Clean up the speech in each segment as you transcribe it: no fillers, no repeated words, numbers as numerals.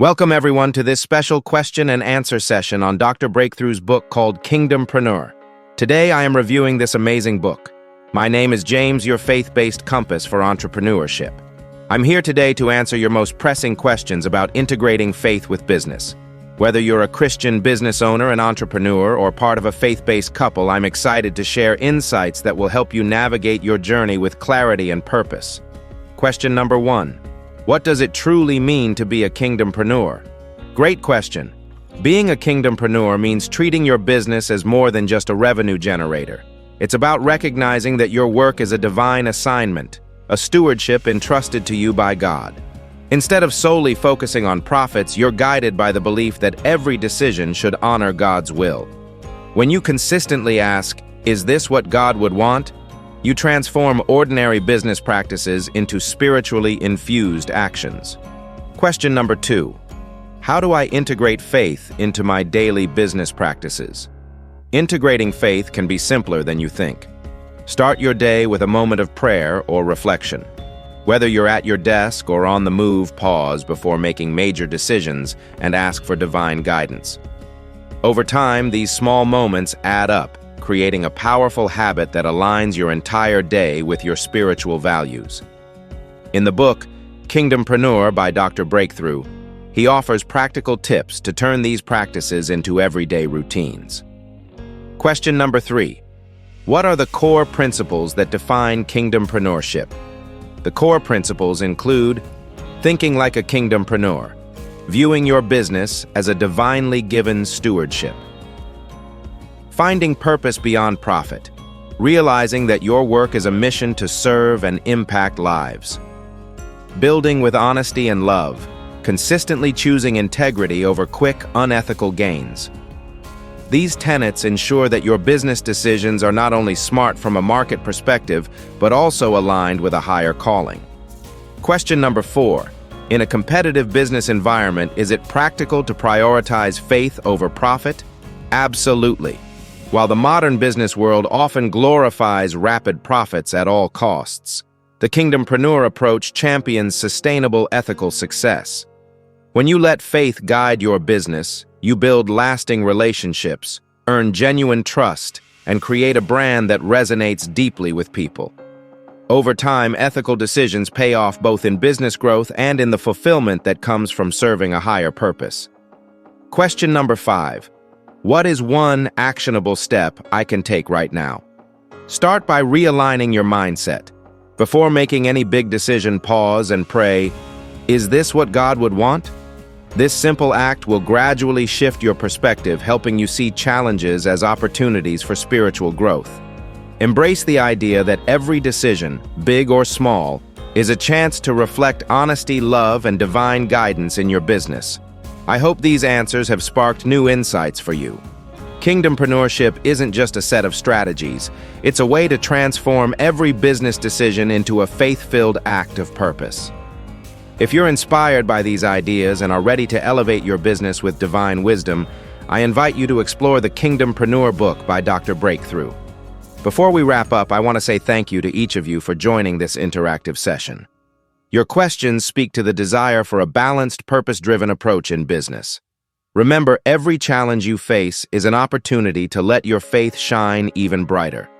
Welcome everyone to this special question and answer session on Dr. Breakthrough's book called Kingdompreneur. Today I am reviewing this amazing book. My name is James, your faith-based compass for entrepreneurship. I'm here today to answer your most pressing questions about integrating faith with business. Whether you're a Christian business owner, an entrepreneur, or part of a faith-based couple, I'm excited to share insights that will help you navigate your journey with clarity and purpose. Question number 1. What does it truly mean to be a kingdompreneur? Great question. Being a kingdompreneur means treating your business as more than just a revenue generator. It's about recognizing that your work is a divine assignment, a stewardship entrusted to you by God. Instead of solely focusing on profits, you're guided by the belief that every decision should honor God's will. When you consistently ask, "Is this what God would want?" you transform ordinary business practices into spiritually infused actions. Question number 2. How do I integrate faith into my daily business practices? Integrating faith can be simpler than you think. Start your day with a moment of prayer or reflection. Whether you're at your desk or on the move, pause before making major decisions and ask for divine guidance. Over time, these small moments add up, creating a powerful habit that aligns your entire day with your spiritual values. In the book, Kingdompreneur by Dr. Breakthrough, he offers practical tips to turn these practices into everyday routines. Question number 3. What are the core principles that define kingdompreneurship? The core principles include thinking like a kingdompreneur, viewing your business as a divinely given stewardship, finding purpose beyond profit, realizing that your work is a mission to serve and impact lives, building with honesty and love, consistently choosing integrity over quick, unethical gains. These tenets ensure that your business decisions are not only smart from a market perspective, but also aligned with a higher calling. Question number 4. In a competitive business environment, is it practical to prioritize faith over profit? Absolutely. While the modern business world often glorifies rapid profits at all costs, the kingdompreneur approach champions sustainable ethical success. When you let faith guide your business, you build lasting relationships, earn genuine trust, and create a brand that resonates deeply with people. Over time, ethical decisions pay off both in business growth and in the fulfillment that comes from serving a higher purpose. Question number 5. What is one actionable step I can take right now? Start by realigning your mindset. Before making any big decision, pause and pray, "Is this what God would want?" This simple act will gradually shift your perspective, helping you see challenges as opportunities for spiritual growth. Embrace the idea that every decision, big or small, is a chance to reflect honesty, love, and divine guidance in your business. I hope these answers have sparked new insights for you. Kingdompreneurship isn't just a set of strategies. It's a way to transform every business decision into a faith-filled act of purpose. If you're inspired by these ideas and are ready to elevate your business with divine wisdom, I invite you to explore the Kingdompreneur book by Dr. Breakthrough. Before we wrap up, I want to say thank you to each of you for joining this interactive session. Your questions speak to the desire for a balanced, purpose-driven approach in business. Remember, every challenge you face is an opportunity to let your faith shine even brighter.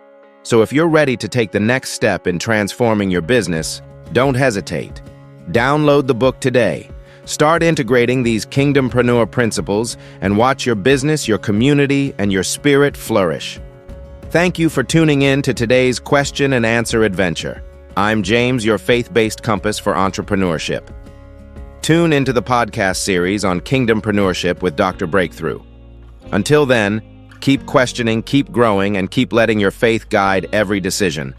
So if you're ready to take the next step in transforming your business, don't hesitate. Download the book today. Start integrating these kingdompreneur principles and watch your business, your community, and your spirit flourish. Thank you for tuning in to today's question and answer adventure. I'm James, your faith-based compass for entrepreneurship. Tune into the podcast series on Kingdompreneurship with Dr. Breakthrough. Until then, keep questioning, keep growing, and keep letting your faith guide every decision.